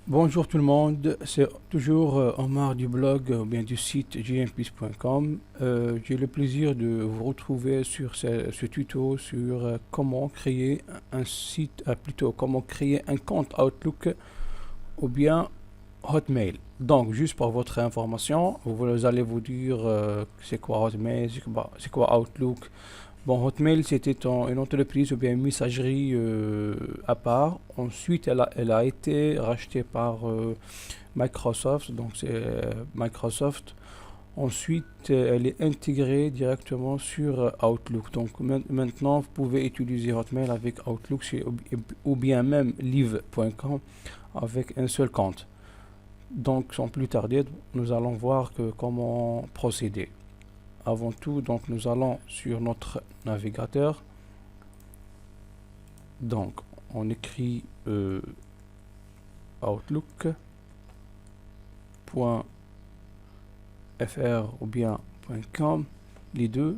Bonjour tout le monde, c'est toujours Omar du blog ou bien du site jmpeace.com. J'ai le plaisir de vous retrouver sur ce tuto sur comment créer un site, plutôt comment créer un compte Outlook ou bien Hotmail. Donc, juste pour votre information, vous allez vous dire c'est quoi Hotmail, c'est quoi Outlook. Bon, Hotmail, c'était une entreprise ou bien une messagerie à part. Ensuite, elle a été rachetée par Microsoft. Donc, c'est Microsoft. Ensuite, elle est intégrée directement sur Outlook. Donc, maintenant, vous pouvez utiliser Hotmail avec Outlook ou bien même live.com avec un seul compte. Donc, sans plus tarder, nous allons voir comment procéder. Avant tout, donc, nous allons sur notre navigateur. Donc, on écrit outlook.fr ou bien .com, les deux.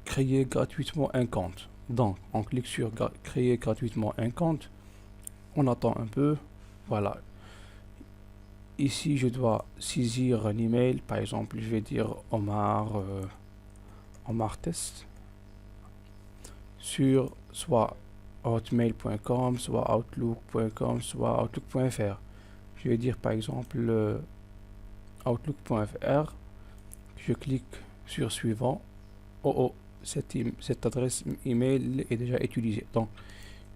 Créer gratuitement un compte. Donc, on clique sur créer gratuitement un compte. On attend un peu. Voilà. Ici, je dois saisir un email. Par exemple, je vais dire Omar Test sur soit hotmail.com, soit outlook.com, soit outlook.fr. Je vais dire par exemple outlook.fr. Je clique sur suivant. Oh, cette adresse email est déjà utilisée. Donc,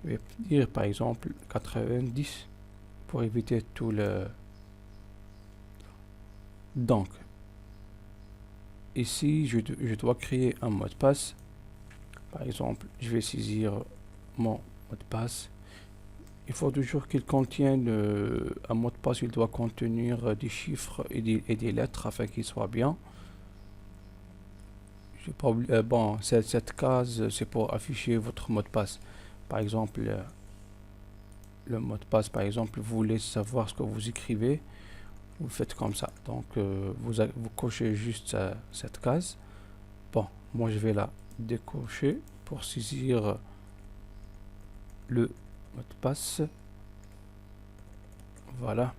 je vais dire par exemple 90 pour éviter tout le. Donc, ici, je dois créer un mot de passe. Par exemple, je vais saisir mon mot de passe. Il faut toujours qu'il contienne un mot de passe, il doit contenir des chiffres et des lettres afin qu'il soit bien. Bon, cette case, c'est pour afficher votre mot de passe. Par exemple, le mot de passe, par exemple, vous voulez savoir ce que vous écrivez, vous faites comme ça. Donc, vous cochez juste cette case. Bon, moi je vais la décocher pour saisir le mot de passe. Voilà.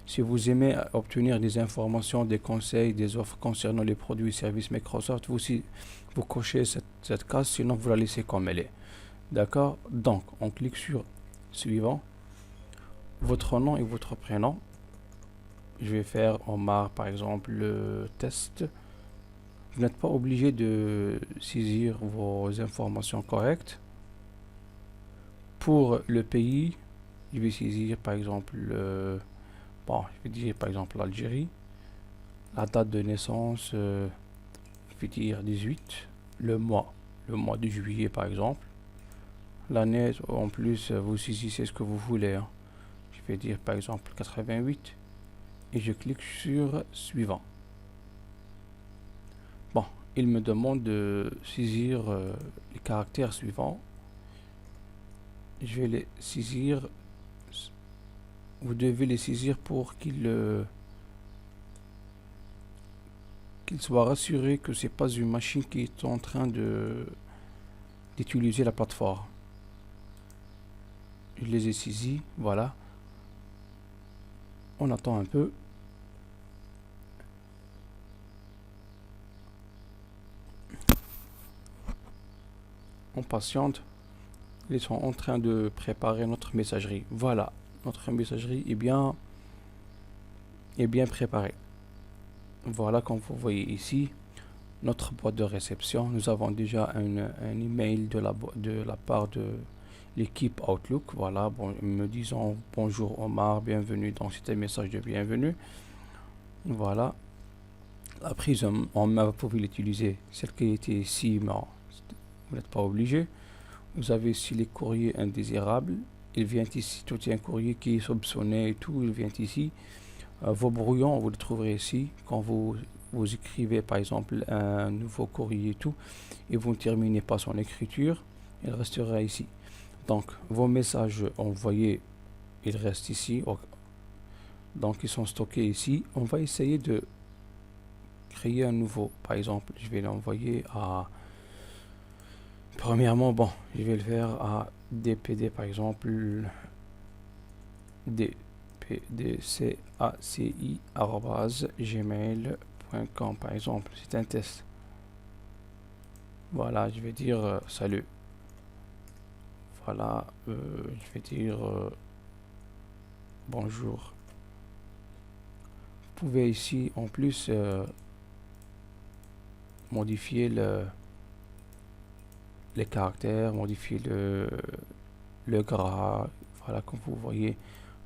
Si vous aimez obtenir des informations, des conseils, des offres concernant les produits et services Microsoft, vous cochez cette case, sinon vous la laissez comme elle est. D'accord? Donc, on clique sur suivant, votre nom et votre prénom. Je vais faire Omar, par exemple, le test. Vous n'êtes pas obligé de saisir vos informations correctes. Pour le pays, je vais saisir, par exemple, bon, je vais dire, par exemple, l'Algérie. La date de naissance, je vais dire 18. Le mois de juillet, par exemple. L'année, en plus, vous saisissez ce que vous voulez, hein. Je vais dire, par exemple, 88. Et je clique sur suivant. Bon, il me demande de saisir les caractères suivants. Je vais les saisir. Vous devez les saisir pour qu'il soit rassuré que c'est pas une machine qui est en train d'utiliser la plateforme. Je les ai saisis, voilà. On attend un peu. On patiente. Ils sont en train de préparer notre messagerie. Voilà, notre messagerie est bien préparée. Voilà, comme vous voyez ici, notre boîte de réception. Nous avons déjà un email de la part de l'équipe Outlook. Voilà, bon, me disant bonjour Omar, bienvenue. Donc c'est un message de bienvenue. Voilà. La prise, vous pouvez l'utiliser. Celle qui était ici, mais vous n'êtes pas obligé. Vous avez ici les courriers indésirables. Il vient ici, tout est un courrier qui est soupçonné et tout, il vient ici. Vos brouillons, vous les trouverez ici. Quand vous écrivez par exemple un nouveau courrier et tout, et vous ne terminez pas son écriture, il restera ici. Donc vos messages envoyés, ils restent ici. Donc ils sont stockés ici. On va essayer de créer un nouveau. Par exemple, je vais l'envoyer à... Premièrement, bon, je vais le faire à DPD par exemple. dpdcaci@gmail.com par exemple. C'est un test. Voilà, je vais dire salut. Voilà, je vais dire bonjour. Vous pouvez ici en plus modifier les caractères, modifier le gras. Voilà, comme vous voyez,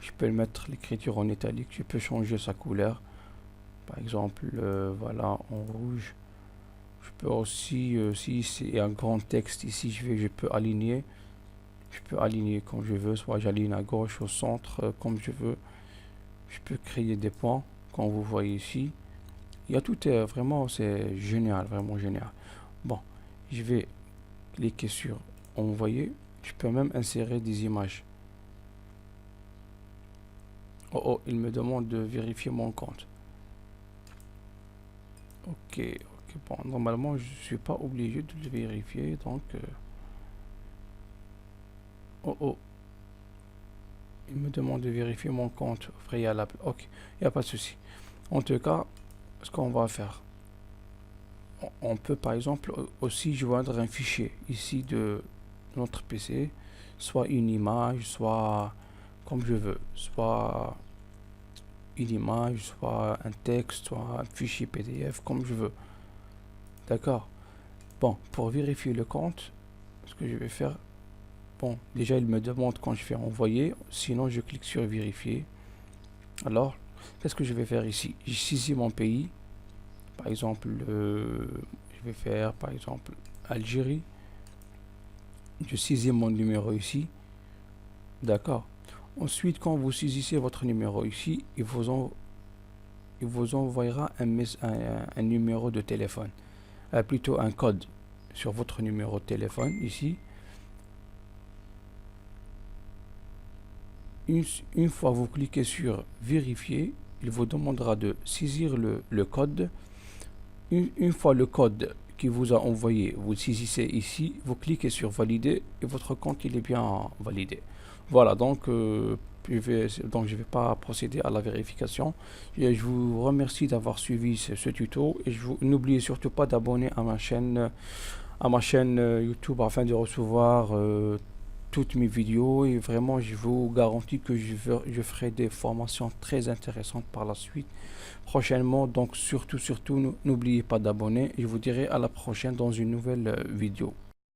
je peux mettre l'écriture en italique, je peux changer sa couleur. Par exemple, voilà, en rouge. Je peux aussi, si c'est un grand texte ici, je peux aligner. Je peux aligner comme je veux, soit j'aligne à gauche, au centre, comme je veux. Je peux créer des points, comme vous voyez ici. Il y a tout, vraiment, c'est génial, vraiment génial. Bon, je vais cliquer sur envoyer. Je peux même insérer des images. Oh, il me demande de vérifier mon compte. Ok, bon, normalement, je suis pas obligé de le vérifier, donc... il me demande de vérifier mon compte préalable. Ok, il n'y a pas de souci. En tout cas, ce qu'on va faire, on peut par exemple aussi joindre un fichier ici de notre PC, soit une image, soit comme je veux, soit une image, soit un texte, soit un fichier PDF, comme je veux. D'accord. Bon, pour vérifier le compte, ce que je vais faire, bon, déjà il me demande quand je fais envoyer, sinon je clique sur vérifier. Alors, qu'est-ce que je vais faire ici? J'ai saisi mon pays, par exemple, je vais faire par exemple Algérie. Je saisis mon numéro ici, d'accord. Ensuite, quand vous saisissez votre numéro ici, il vous envoyera un numéro de téléphone, plutôt un code sur votre numéro de téléphone ici. Une fois vous cliquez sur vérifier, il vous demandera de saisir le code. Une fois le code qui vous a envoyé, vous saisissez ici, vous cliquez sur valider et votre compte il est bien validé. Voilà, donc je vais pas procéder à la vérification. Et je vous remercie d'avoir suivi ce tuto et n'oubliez surtout pas d'abonner à ma chaîne YouTube afin de recevoir toutes mes vidéos, et vraiment je vous garantis que je ferai des formations très intéressantes par la suite prochainement. Donc surtout n'oubliez pas d'abonner et je vous dirai à la prochaine dans une nouvelle vidéo.